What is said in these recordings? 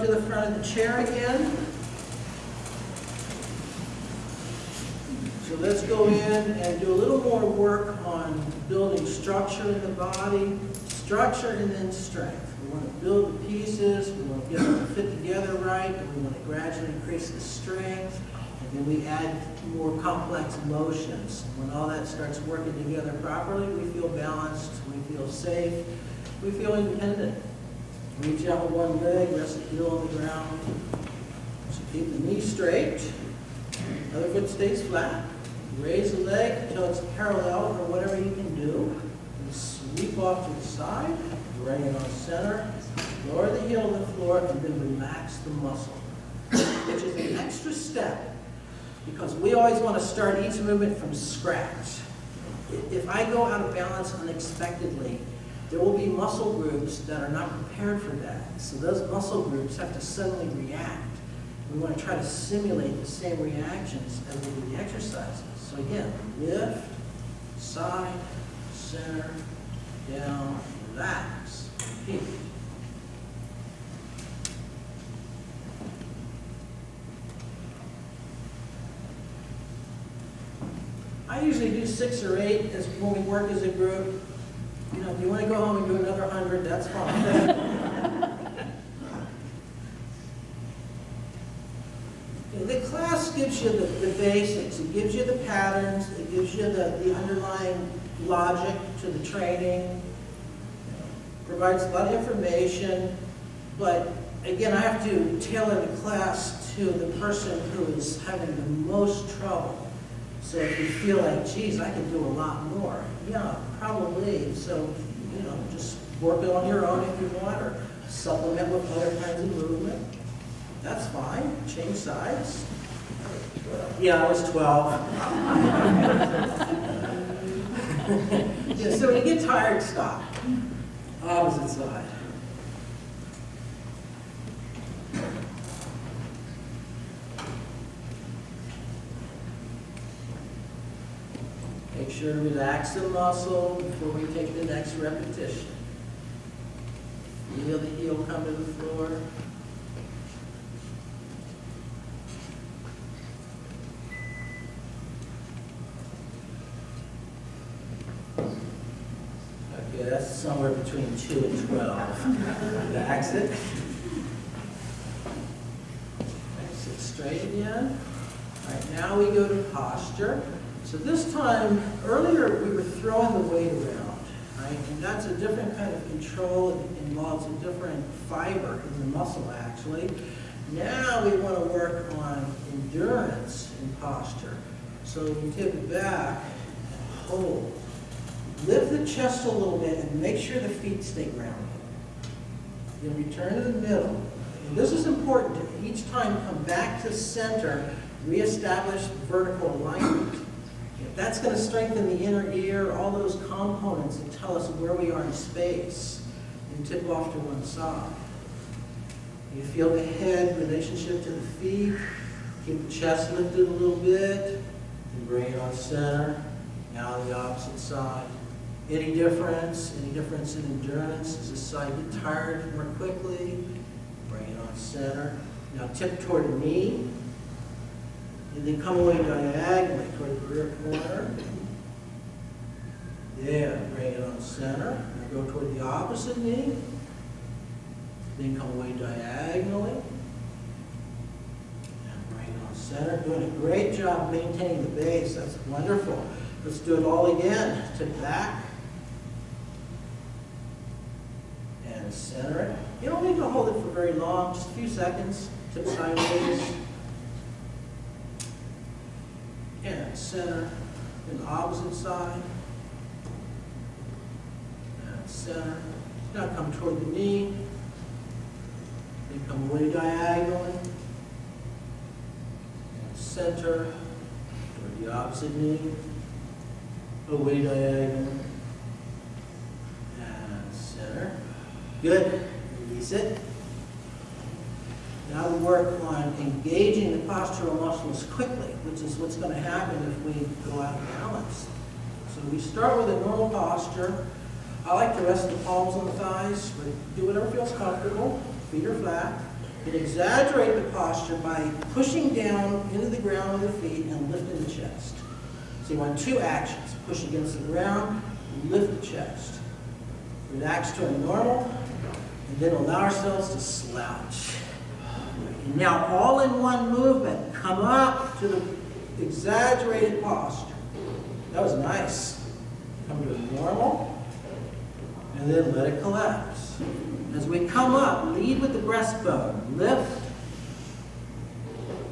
to the front of the chair again. So let's go in and do a little more work on building structure in the body, structure and then strength. We want to build the pieces, we want to get them to fit together right, and we want to gradually increase the strength, and then we add more complex motions. When all that starts working together properly, we feel balanced, we feel safe, we feel independent. Reach out with one leg, rest the heel on the ground. So keep the knee straight, other foot stays flat. Raise the leg until it's parallel or whatever you can do. And sweep off to the side, bring it on center, lower the heel to the floor, and then relax the muscle, which is an extra step because we always want to start each movement from scratch. If I go out of balance unexpectedly, there will be muscle groups that are not prepared for that. So those muscle groups have to suddenly react. We want to try to simulate the same reactions as we do the exercises. So again, lift, side, center, down, relax, repeat. I usually do 6 or 8 as when we work as a group. You know, if you want to go home and do another 100, that's fine. The class gives you the basics. It gives you the patterns. It gives you the underlying logic to the training. Provides a lot of information. But again, I have to tailor the class to the person who is having the most trouble. So if you feel like, geez, I can do a lot more. Yeah, probably. So, you know, just work it on your own if you want, or supplement with other kinds of movement. That's fine. Change sides. Yeah, I was 12. Yeah, so when you get tired, stop. Opposite side. Make sure to relax the muscle before we take the next repetition. Feel the heel come to the floor. Okay, that's somewhere between 2 and 12. Relax it. Sit straight again. All right, now we go to posture. So this time, earlier we were throwing the weight around, right? And that's a different kind of control. It involves a different fiber in the muscle, actually. Now we want to work on endurance in posture. So you tip it back and hold. Lift the chest a little bit and make sure the feet stay grounded. Then return to the middle. And this is important to each time come back to center, reestablish vertical alignment. That's going to strengthen the inner ear, all those components that tell us where we are in space, and tip off to one side. You feel the head relationship to the feet. Keep the chest lifted a little bit, and bring it on center. Now the opposite side. Any difference? Any difference in endurance? Does this side get tired more quickly? Bring it on center. Now tip toward the knee. And then come away diagonally toward the rear corner. Yeah, bring it on center. Now go toward the opposite knee. Then come away diagonally. And bring it on center. Doing a great job maintaining the base. That's wonderful. Let's do it all again. Tip back. And center it. You don't need to hold it for very long, just a few seconds. Tip sideways. And center, and the opposite side, and center. Now come toward the knee, then come away diagonally, and center, toward the opposite knee, away diagonally, and center. Good, release it. Now we work on engaging the postural muscles quickly, which is what's going to happen if we go out of balance. So we start with a normal posture. I like to rest the palms on the thighs, but do whatever feels comfortable. Feet are flat. You can exaggerate the posture by pushing down into the ground with the feet and lifting the chest. So you want two actions. Push against the ground, lift the chest. Relax to a normal, and then allow ourselves to slouch. And now all in one movement, come up to the exaggerated posture. That was nice. Come to a normal, and then let it collapse. As we come up, lead with the breastbone. Lift.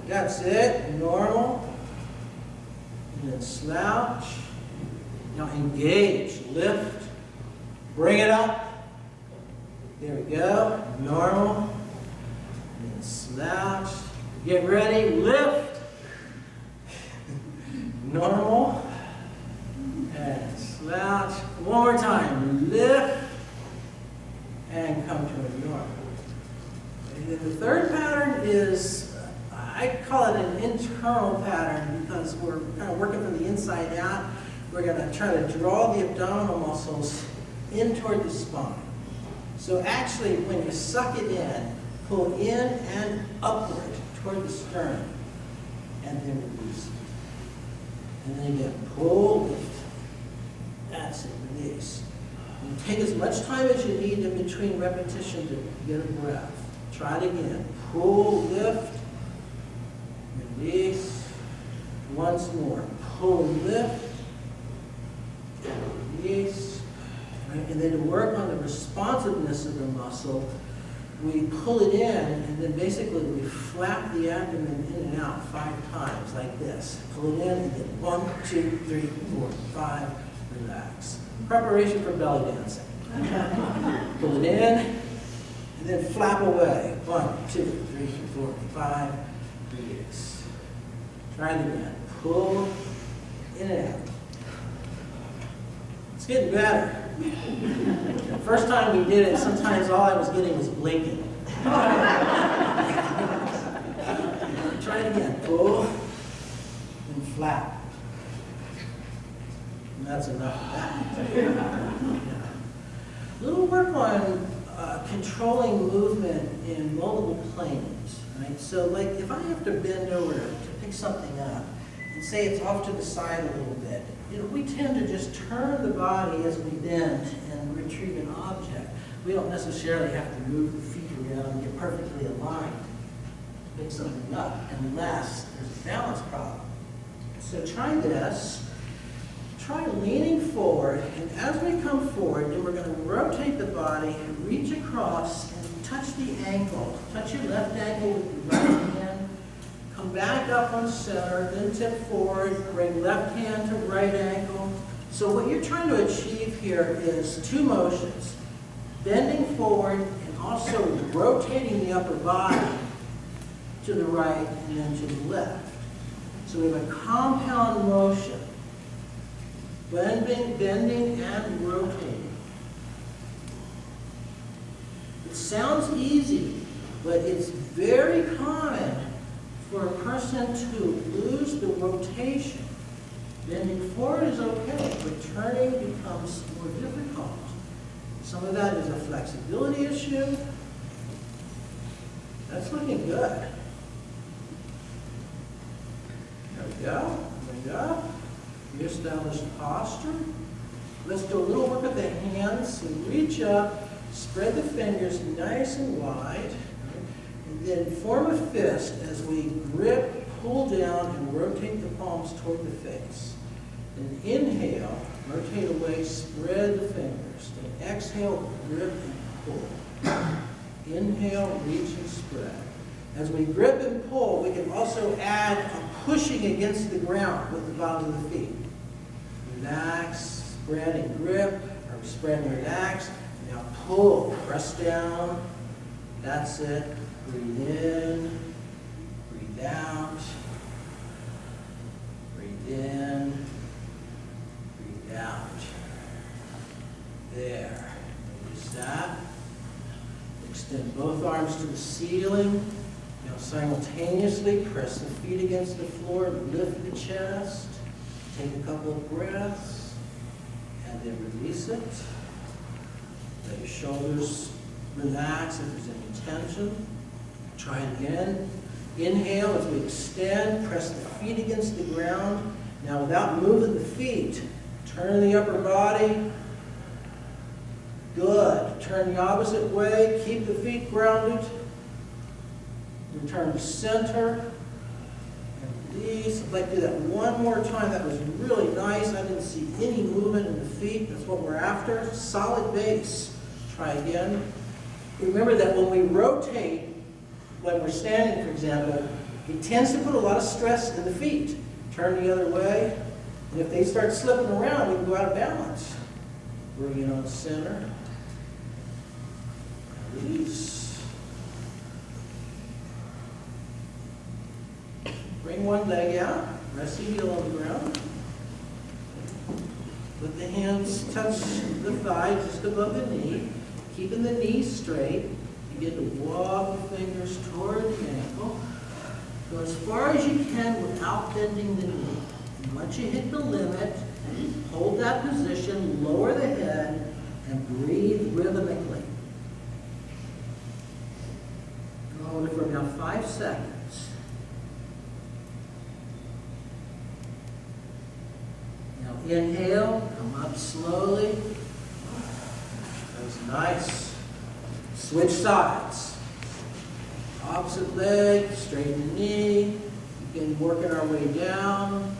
That's it. Normal. And then slouch. Now engage. Lift. Bring it up. There we go. Normal. And then slouch. Get ready. Lift. Normal. And slouch. One more time. Lift. And come to a normal. And then the third pattern is, I call it an internal pattern because we're kind of working from the inside out. We're going to try to draw the abdominal muscles in toward the spine. So actually, when you suck it in, pull in and upward toward the sternum, and then release it. And then again, pull, lift. That's it, release. And take as much time as you need in between repetition to get a breath. Try it again. Pull, lift, release. Once more. Pull, lift, and release. Right? And then to work on the responsiveness of the muscle, we pull it in, and then basically we flap the abdomen in and out 5 times, like this. Pull it in, and then 1, 2, 3, 4, 5, relax. Preparation for belly dancing. Pull it in, and then flap away. 1, 2, 3, 4, 5, release. Try it again. Pull in and out. It's getting better. The first time we did it, sometimes all I was getting was blinking. Try it again. Pull and flap. And that's enough of that. Yeah. A little work on controlling movement in multiple planes. Right? So like if I have to bend over to pick something up, and say it's off to the side a little bit, we tend to just turn the body as we bend and retrieve an object. We don't necessarily have to move the feet around and get perfectly aligned to pick something up, unless there's a balance problem. So try this. Try leaning forward, and as we come forward, then we're going to rotate the body, reach across, and touch the ankle. Touch your left ankle with your right hand. Come back up on center, then tip forward, bring left hand to right ankle. So what you're trying to achieve here is 2 motions. Bending forward and also rotating the upper body to the right and then to the left. So we have a compound motion. Bending and rotating. It sounds easy, but it's very common for a person to lose the rotation. Bending forward is okay, but turning becomes more difficult. Some of that is a flexibility issue. That's looking good. There we go. Bring it up. Reestablish posture. Let's do a little work with the hands. So reach up, spread the fingers nice and wide. And then form a fist as we grip, pull down, and rotate the palms toward the face. Then inhale, rotate away, spread the fingers. Then exhale, grip and pull. Inhale, reach and spread. As we grip and pull, we can also add a pushing against the ground with the bottoms of the feet. Relax, spread and grip, or spread and relax. Now pull, press down. That's it. Breathe in, breathe out, breathe in, breathe out. There. Release that. Extend both arms to the ceiling. Now simultaneously press the feet against the floor, lift the chest, take a couple of breaths, and then release it. Let your shoulders relax if there's any tension. Try it again. Inhale as we extend, press the feet against the ground. Now without moving the feet, turn the upper body. Good. Turn the opposite way. Keep the feet grounded. Return to center. And release. I'd like to do that one more time. That was really nice. I didn't see any movement in the feet. That's what we're after. Solid base. Try again. Remember that when we rotate, when we're standing, for example, it tends to put a lot of stress in the feet. Turn the other way. And if they start slipping around, we can go out of balance. Bring it on center. Release. Bring one leg out. Rest the heel on the ground. Let the hands touch the thigh just above the knee. Keeping the knee straight. You get to walk the fingers toward the ankle. Go as far as you can without bending the knee. And once you hit the limit, hold that position, lower the head, and breathe rhythmically. Hold it for about 5 seconds. Now inhale, come up slowly. That was nice. Switch sides. Opposite leg, straighten the knee. Begin working our way down.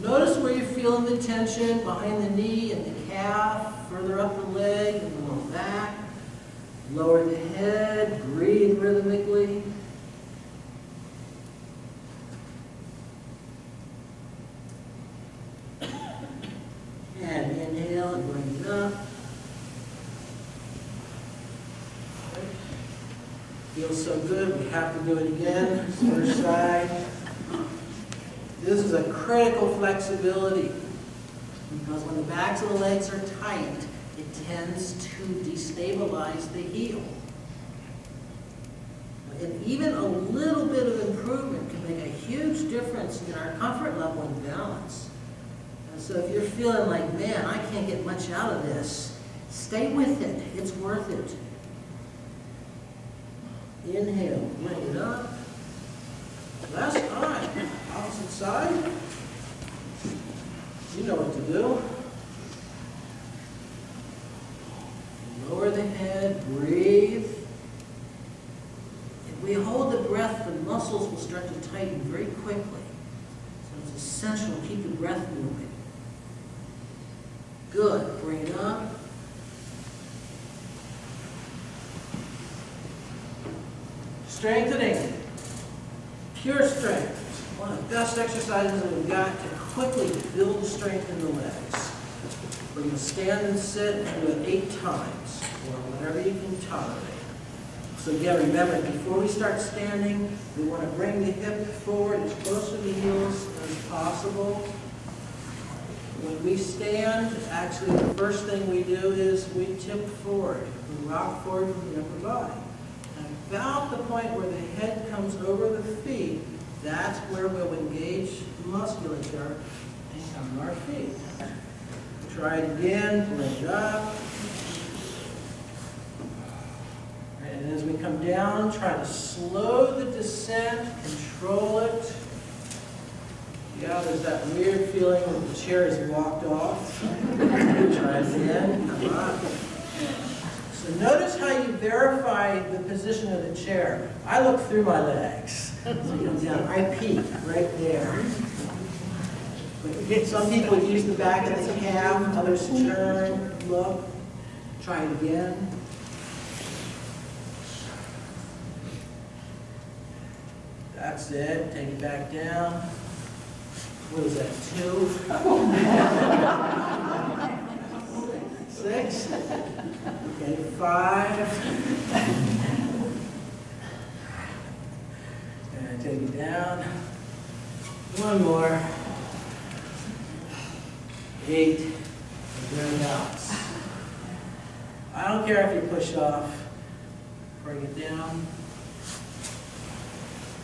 Notice where you're feeling the tension behind the knee and the calf, further up the leg and the lower back. Lower the head, breathe rhythmically. And inhale and bring it up. Feels so good, we have to do it again. First side. This is a critical flexibility because when the backs of the legs are tight, it tends to destabilize the heel. And even a little bit of improvement can make a huge difference in our comfort level and balance. And so if you're feeling like, man, I can't get much out of this, stay with it. It's worth it. Inhale, bring it up. Last time, opposite side. You know what to do. Lower the head, breathe. If we hold the breath, the muscles will start to tighten very quickly. So it's essential to keep the breath moving. Good. Bring it up. Strengthening. Pure strength. One of the best exercises that we've got to quickly build strength in the legs. We're going to stand and sit and do it 8 times, or whatever you can tolerate. So again, remember, before we start standing, we want to bring the hip forward as close to the heels as possible. When we stand, actually the first thing we do is we tip forward. We rock forward from the upper body. And about the point where the head comes over the feet, that's where we'll engage the musculature and come to our feet. Try it again, bring it up. And as we come down, try to slow the descent, control it. Yeah, there's that weird feeling when the chair is walked off. Try it again, come up. So notice how you verify the position of the chair. I look through my legs. So you come down, I peek right there. Some people use the back of the calf, others turn, look. Try it again. That's it. Take it back down. What is that, 2? 6? Okay, 5. And take it down. 1 more. 8. And bring it out. I don't care if you push off. Bring it down.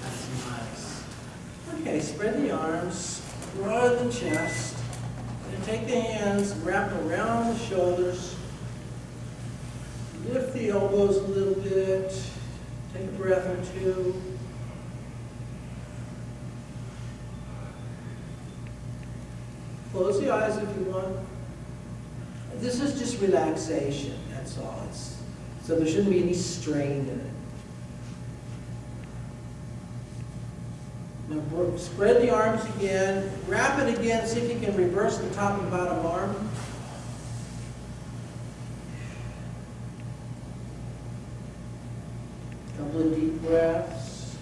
That's nice. Okay, spread the arms, broad the chest, and take the hands, wrap them around the shoulders, lift the elbows a little bit, Take a breath or two. Close the eyes if you want. This is just relaxation, that's all. So there shouldn't be any strain in it. Now spread the arms again. Wrap it again. See if you can reverse the top and bottom arm. Couple of deep breaths.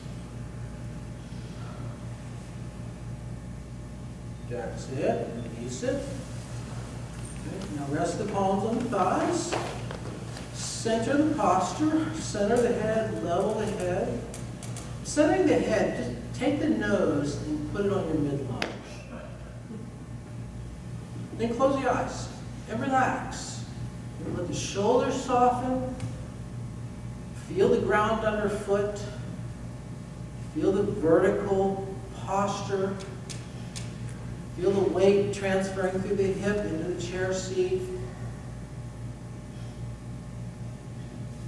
That's it. Release it. Okay. Now rest the palms on the thighs. Center the posture. Center the head. Level the head. Centering the head, just take the nose and put it on your midline. Then close the eyes and relax. And let the shoulders soften. Feel the ground underfoot. Feel the vertical posture. Feel the weight transferring through the hip into the chair seat.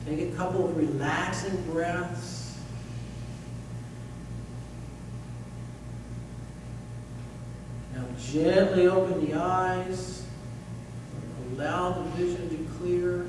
Take a couple of relaxing breaths. Now gently open the eyes. Allow the vision to clear.